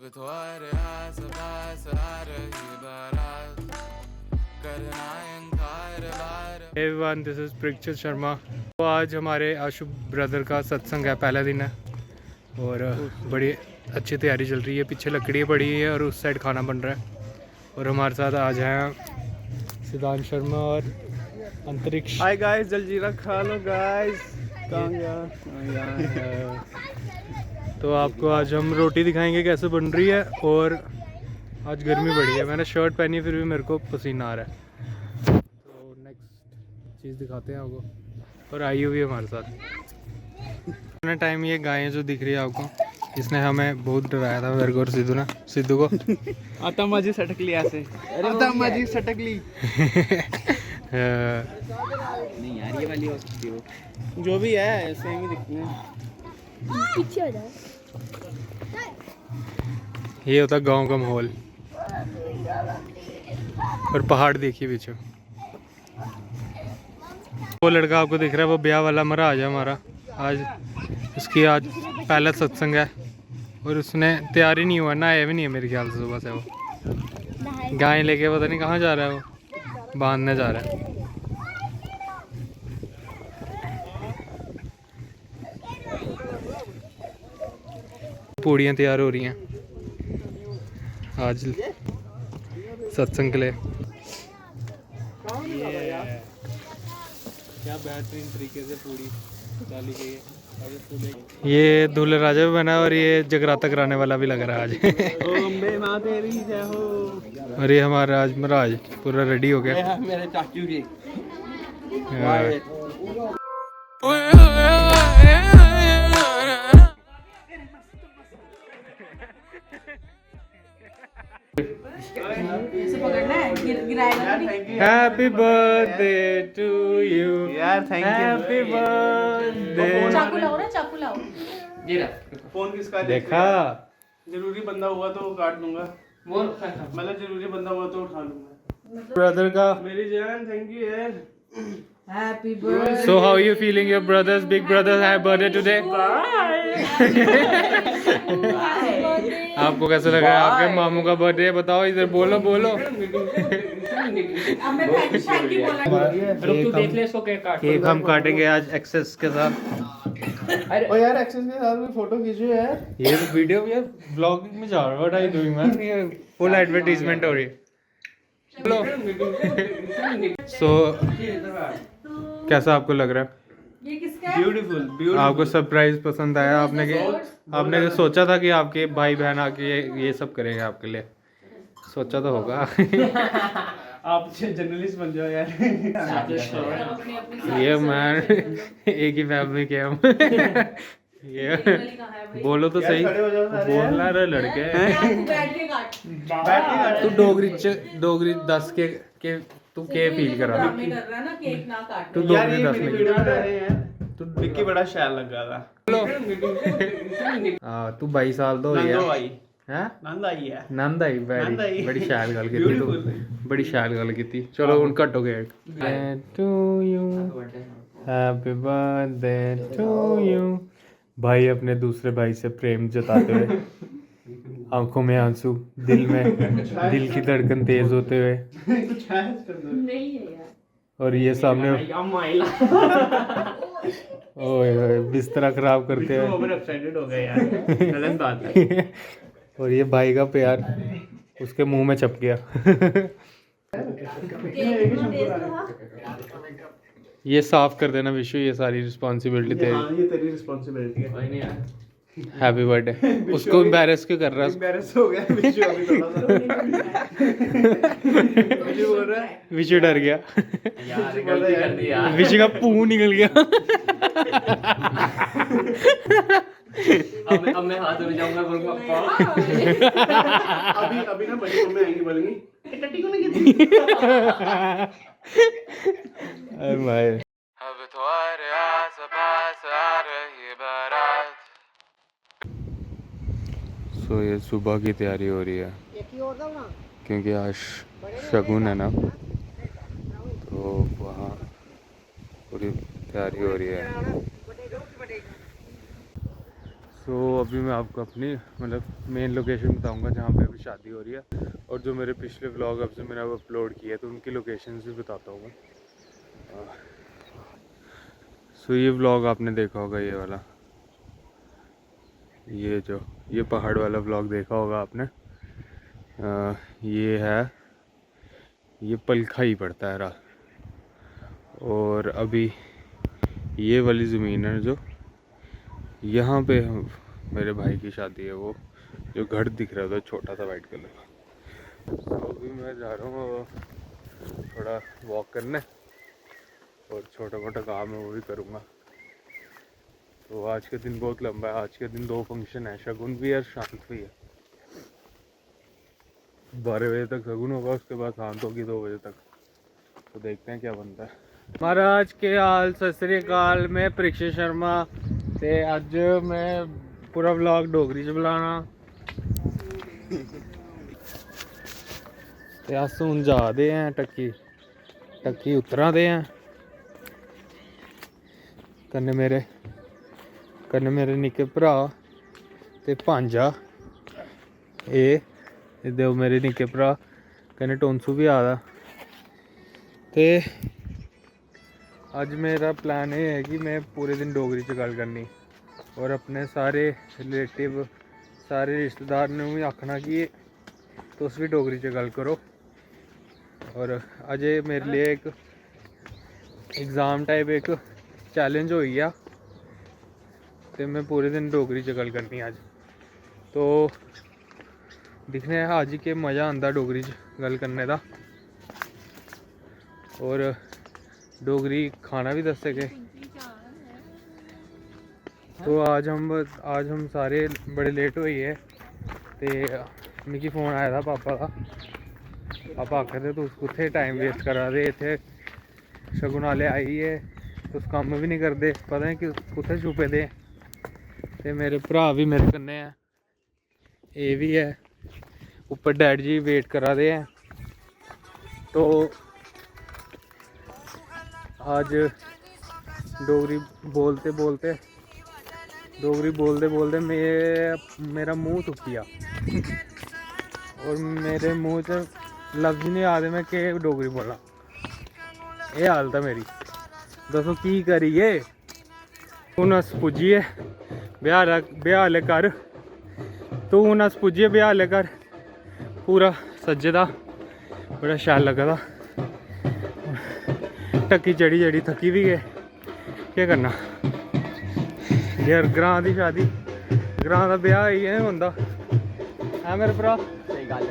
तो आस पास आ रही बारात, करना इनकार बार। Everyone, this is Parikshit Sharma. तो आज हमारे आशु ब्रदर का सत्संग है, पहला दिन है और बड़ी अच्छी तैयारी चल रही है। पीछे लकड़ी पड़ी है और उस साइड खाना बन रहा है। और हमारे साथ आज हैं सिद्धांत शर्मा और अंतरिक्ष। हाय गाइस, जलजीरा खा लो गाइस। तो आपको आज हम रोटी दिखाएंगे कैसे बन रही है। और आज गर्मी बड़ी है, मैंने शर्ट पहनी है फिर भी मेरे को पसीना आ रहा है। तो नेक्स्ट चीज़ दिखाते हैं आपको। और आई हुई है हमारे साथ टाइम। ये गायें जो दिख रही है आपको, इसने हमें बहुत डराया था, मेरे को और सिद्धू को। आतम्मा जी सटक ली ऐसे। आतम्मा जी सटक ली। नहीं यार, ये वाली हो सकती हो। जो भी है सेम ही दिखते हैं। पीछे हो जाओ। ये होता है गांव का माहौल। और पहाड़ देखिए पीछे। वो लड़का आपको दिख रहा है, वो ब्याह वाला महाराज है हमारा। आज उसकी आज पहला सत्संग है और उसने तैयारी नहीं हुआ ना, आया भी नहीं है मेरे ख्याल से। सुबह से वो गाय लेके पता नहीं कहाँ जा रहा है, वो बांधने जा रहा है। पूड़ियाँ तैयार हो रही हैं आज सत्संग के लिए। क्या बेहतरीन तरीके से पूड़ी डाली गई है। ये दूल्हे राजा भी बना और ये जगराता कराने वाला भी लग रहा है आज। अम्बे माँ तेरी जय हो। और ये हमारा आज महाराज पूरा रेडी हो गया। मेरे चाचू जी। हैप्पी बर्थडे टू यू यार थैंक यू। Happy birthday. चाकू लाओ ना, चाकू लाओ। ये रहा फोन किसका है? देखा, जरूरी बंदा हुआ तो काट दूंगा। मतलब जरूरी बंदा हुआ तो उठा लूंगा। ब्रदर का। मेरी जान थैंक यू यार। Happy birthday. So how are you feeling? Your brother's big brother have birthday today. आपको कैसा लगा आपके मामू का बर्थडे? बताओ, इधर बोलो बोलो। केक हम काटेंगे आज एक्सेस के साथ। ओ यार एक्सेस के साथ में फोटो खींचो यार। ये तो वीडियो भी ब्लॉगिंग में जा रहा है। What are you doing man? ये फुल एडवर्टाइजमेंट हो रही है। चलो। सो कैसा आपको लग रहा है? ये किसका है? ब्यूटीफुल। आपको सरप्राइज पसंद आया? आपने सोचा था कि आपके भाई बहन आके ये सब करेंगे आपके लिए? सोचा तो होगा। आप जर्नलिस्ट बन जाओ यार। ये मैन एक ही फैमिली के हम। ये बोलो तो सही, बोलना रहे लड़के। बैठ के काट। तू डोगरी दस के तू के फील करा। ड्रामे कर रहा है ना, केक ना काट। तू यार डोगरी ये दस मेरी में वीडियो बना रहे हैं। तू विक्की बड़ा शैल लग रहा था। हाँ, तू 22 साल तो हो गया नंदो आई। हैं? नंद आई है। नंद आई नंद आई। बड़ी शैल गल की तू, बड़ी शैल गल की। चलो हुन कटो cake. To you happy birthday to you. भाई अपने दूसरे भाई से प्रेम जताते हुए, आंखों में आंसू, दिल की धड़कन तेज होते हुए। नहीं है यार। और ये सामने ओए बिस्तरा खराब करते हैं। ओवर एक्साइटेड हो गए यार। गलत बात है। और ये भाई का प्यार उसके मुंह में छप गया। ये साफ कर देना विशु, ये सारी रिस्पॉन्सिबिलिटी तेरी। हाँ, ये तेरी रिस्पॉन्सिबिलिटी है। Happy birthday. उसको एम्बैरेस क्यों कर रहा है? एम्बैरेस हो गया विशु अभी थोड़ा सा। विशु बोल रहा है। विशु डर गया यार गलती कर दी यार। विशु का पूं निकल गया। अब मैं हाथ में जाऊंगा, बोलूंगा अभी ना बड़ी मम्मी आएंगी, बोलेंगी टट्टी को नहीं गिरती। अरे भाई, अब तो आस पास आ रही बारात। सो ये सुबह की तैयारी हो रही है क्योंकि आज शगुन है ना, तो वहाँ पूरी तैयारी हो रही है। सो अभी मैं आपको अपनी मतलब मेन लोकेशन बताऊंगा जहाँ पे अभी शादी हो रही है, और जो मेरे पिछले व्लॉग अब से मैंने अब अपलोड किए तो उनकी लोकेशन भी बताता हूँ मैं। सो ये व्लॉग आपने देखा होगा, ये वाला, ये पहाड़ वाला व्लॉग देखा होगा आपने। ये है, ये पलखा ही पड़ता है रात। और अभी ये वाली ज़मीन है जो यहाँ पे मेरे भाई की शादी है, वो जो घर दिख रहा था छोटा सा वाइट कलर का। तो अभी मैं जा रहा हूँ थोड़ा वॉक करने, और छोटा मोटा काम है वो भी करूँगा। तो आज का दिन बहुत लंबा है। आज के दिन 2 फंक्शन है, शगुन भी है, शांत भी है। 12 बजे तक शगुन होगा, उसके बाद शांत होगी 2 बजे तक। तो देखते हैं क्या बनता है। महाराज के हाल सत श्री अकाल, मैं परीक्षा शर्मा ते अज मैं पूरा व्लॉग डोगरी च बुलाना। ते अस हुण जा दे हैं टक्की उतरा दे हैं। कन्नै मेरे निक्के भरा ते भांजा, दो मेरे निक्के भरा, कन्नै टोंसू भी आ दा। ते अज मेरा प्लान ये है कि मैं पूरे दिन डोगरी च गल करनी, और अपने सारे रिलेटिव, सारे रिश्तेदार ने भी आखना कि तुस भी डोगरी च गल करो। और अज मेरे लिए एक एग्ज़ाम टाइप एक चैलेंज हो गया, तो मैं पूरे दिन डोगरी च गल करनी अज। तो दिखने अज के मज़ा आंदा डोगरी च गल करने का। और डोगरी खाना भी दस सके। तो आज हम सारे बड़े लेट हुए है। तो मिगी फ़ोन आया था पापा का। पापा आखदे तुस कुत्थे टाइम वेस्ट करा दे, इत्थे शगुन आह्ले आई है, तुस कम्म भी नहीं करदे, पता नहीं कि कुत्थे छुपे दे। ते मेरे भरा भी मेरे कन्नै है, ये भी है ऊपर, डैडी जी वेट करा दे हैं। तो आज डोगरी बोलते बोलते मेरा मुंह सुक्की गया, और मेरे मुंह च लफ्ज़ नहीं आते मैं के डोगरी बोला। ये हालत है मेरी, दसो की करिए। हूँ अस पुज्जिए ब्याह आह्ले घर। तो हूँ अस पुज्जिए ब्याह आह्ले घर, पूरा सज्जे दा, बड़ा शैल लगा दा। टक्की चढ़ी थकी भी गए, केह् करना यार। ग्रां दी शादी, ग्रां दा ब्याह इ'यां होंदा है मेरे भरा, सही गल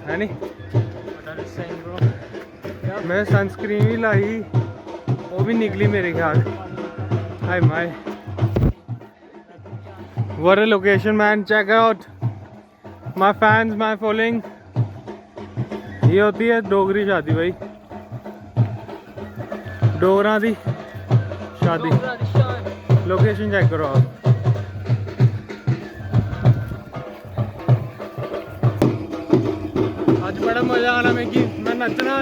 है नी। मैं सनस्क्रीन भी लाई, वो भी निकली मेरे ख्याल। Hi my, what a location man, check out my fans, my following. ये होती है डोगरी शादी भाई, डोगरा दी शादी। लोकेशन चेक करो आप। आज बड़ा मजा आना मिगी, मैं नचना।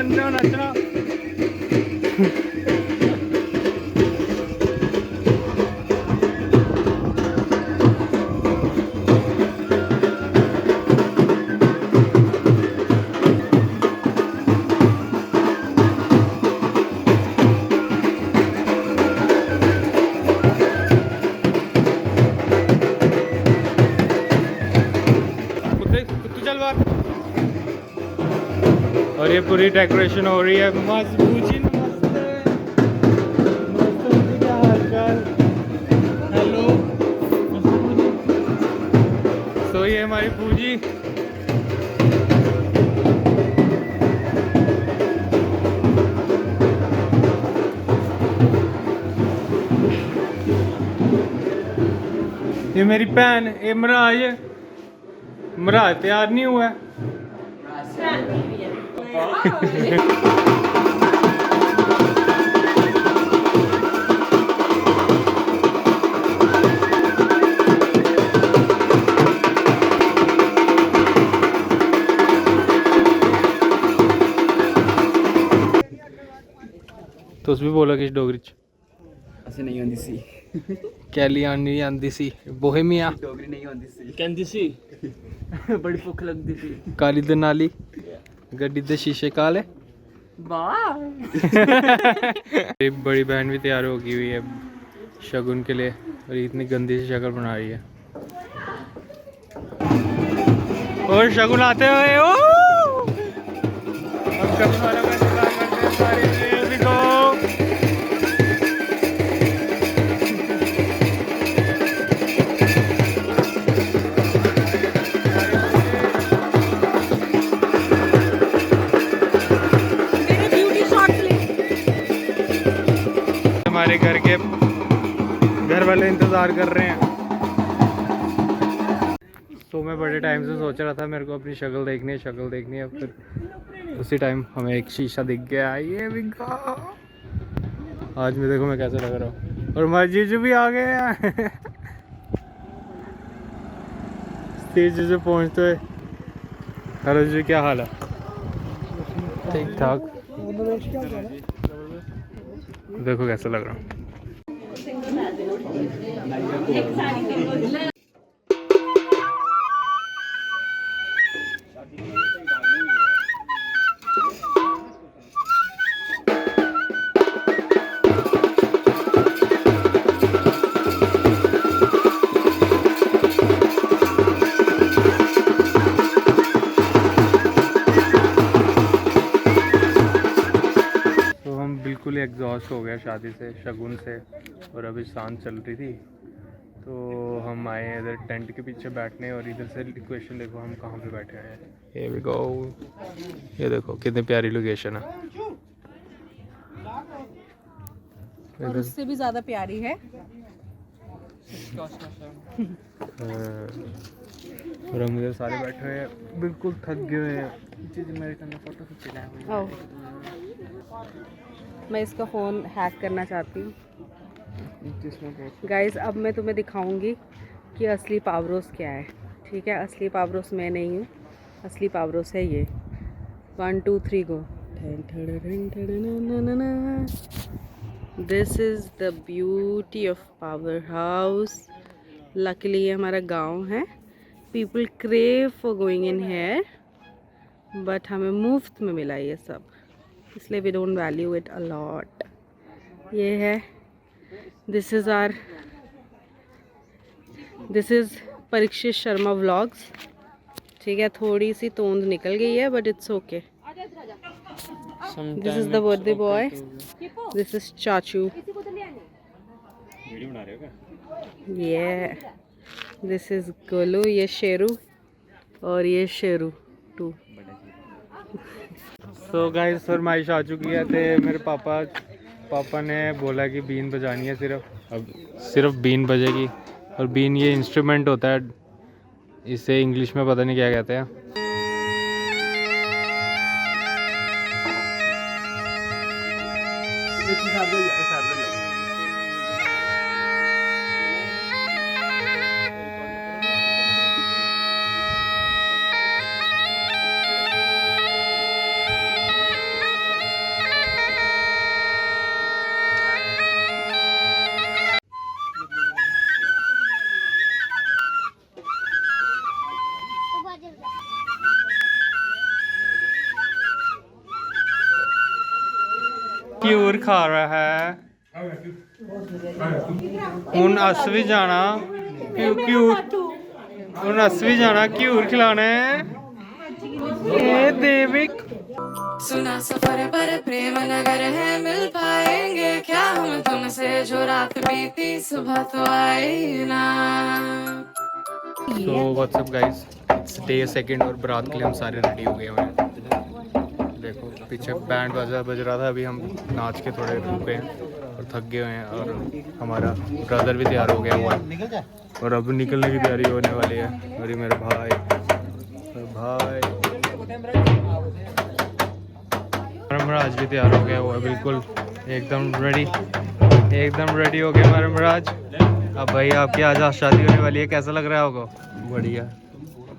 और ये पूरी डेकोरेशन हो रही है। मस्त पूछी, नमस्ते, क्या हाल चाल, हेलो। सो ये हमारी पूजी, ये मेरी भैन, ये मराज तैयार नहीं हुआ है। तुस भी बोलो किश डोगरी च। असें नहीं होंदी सी। कैली आंदी सी बोहेमिया डोगरी नहीं आती सी कहती सी बड़ी भुख लगती सी काली दे नाली गड्डी दे शीशे काले बाय बड़ी बहन भी तैयार हो गई हुई है शगुन के लिए और इतनी गंदी सी शक्ल बना रही है और शगुन आते हुए ओ अब शगुन वालों का इंतजार करते हैं सारे देखो हमारे घर वाले इंतज़ार कर रहे हैं। तो मैं बड़े टाइम से सोच रहा था मेरे को अपनी शक्ल देखनी है फिर उसी टाइम हमें एक शीशा दिख गया ये बिगा। आज मैं देखो मैं कैसे लग रहा हूँ और हमारे जीजू भी आ गए हैं जीजू पहुँचते हुए। हेलो जी क्या हाल है? ठीक ठाक। देखो कैसा लग रहा हूँ। बिल्कुल एग्जॉस्ट हो गया शादी से शगुन से और अभी शांत चल रही थी तो हम आए हैं इधर टेंट के पीछे बैठने और इधर से लोकेशन देखो हम कहाँ पे बैठे हैं। Here we go। ये देखो कितनी प्यारी लोकेशन है और उससे भी ज्यादा प्यारी है। और हम इधर सारे बैठे हुए हैं बिल्कुल थक गए हैं। मैं इसका फ़ोन हैक करना चाहती हूँ गाइस। अब मैं तुम्हें दिखाऊंगी कि असली पावरोस क्या है। ठीक है, असली पावरोस मैं नहीं हूँ, असली पावरोस है ये। 1 2 3 go. This is the beauty of power house. Luckily ये हमारा गांव है। People crave for going in here but हमें मुफ्त में मिला ये सब, इसलिए we don't value it a lot. ये है this is Parikshit Sharma vlogs. ठीक है, थोड़ी सी तोंद निकल गई है but it's okay. This is the birthday boy, this is चाचू, ये दिस इज़ गोलू, ये शेरू और ये शेरू 2। तो गाइस फरमाइश आ चुकी है तो मेरे पापा ने बोला कि बीन बजानी है सिर्फ बीन बजेगी। और बीन ये इंस्ट्रूमेंट होता है, इसे इंग्लिश में पता नहीं क्या कहते हैं। घ्यूर खा रहा है हूँ अस भी जाना घ्यूर खिलाना है। ये देविक सुना सफर पर प्रेम नगर है, मिल पाएंगे क्या हम तुमसे, जो रात बीती सुबह तो आई ना। So what's up guys, it's day 2 और बारात के लिए हम सारे रेडी हो गए हैं। देखो पीछे बैंड बाजा बज रहा था, अभी हम नाच के थोड़े रुके हैं और थक गए हैं। और हमारा ब्रदर भी तैयार हो गया हुआ है और अब निकलने की तैयारी होने वाली है। और ये मेरे भाई महाराज भी तैयार हो गया हुआ है, बिल्कुल एकदम रेडी हो गया हमारा महाराज। अब भाई आपकी आज शादी होने वाली है, कैसा लग रहा है आपको? बढ़िया,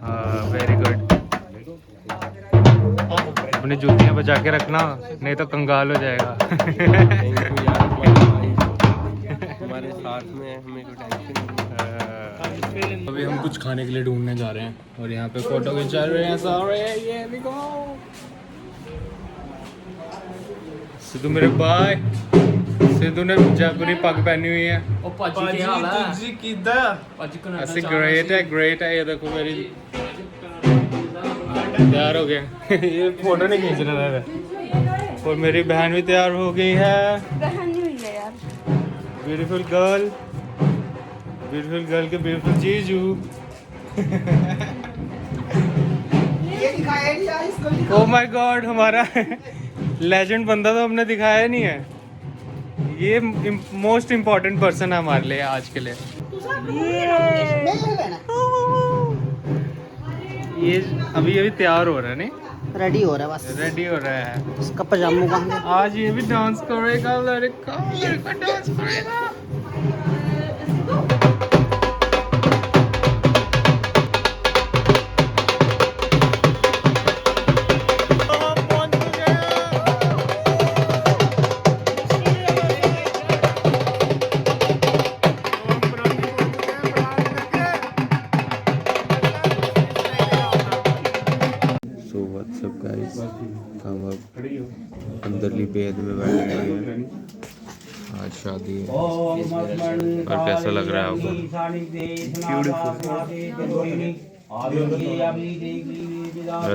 हाँ वेरी गुड। अपनी जूतियाँ बचा के रखना नहीं तो कंगाल हो जाएगा। साथ में हमें कोई टेंशन नहीं। अभी हम कुछ खाने के लिए ढूंढने जा रहे हैं और यहाँ पे फोटो खिंचा रहे हैं सारे। ये देखो सिद्धू मेरे भाई, सिद्धू ने जयपुरी पग पहनी हुई है। जी किदा ऐसे ग्रेट है। ये देखो मेरी तैयार हो गया ये फोटो नहीं खींच रहा था। और मेरी बहन भी तैयार हो गई है। बहन नहीं हुई है यार। ब्यूटीफुल गर्ल के ब्यूटीफुल जीजू। ओ माय गॉड, हमारा लेजेंड बंदा तो हमने दिखाया नहीं है। ये मोस्ट इम्पोर्टेंट पर्सन है हमारे लिए आज के लिए। ये अभी तैयार हो रहा है, नहीं रेडी हो रहा है, बस रेडी हो रहा है। उसका पजामा कहाँ है? आज ये भी डांस करेगा, लड़का डांस करेगा। सो व्हाट्सअप गाइस, हम अब अंदरली बेद में बैठे हैं। आज शादी है और कैसा लग रहा है आपको?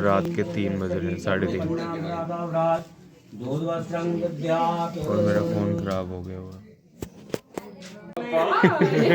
रात के 3 बज रहे हैं, 3:30 और मेरा फ़ोन ख़राब हो गया हुआ।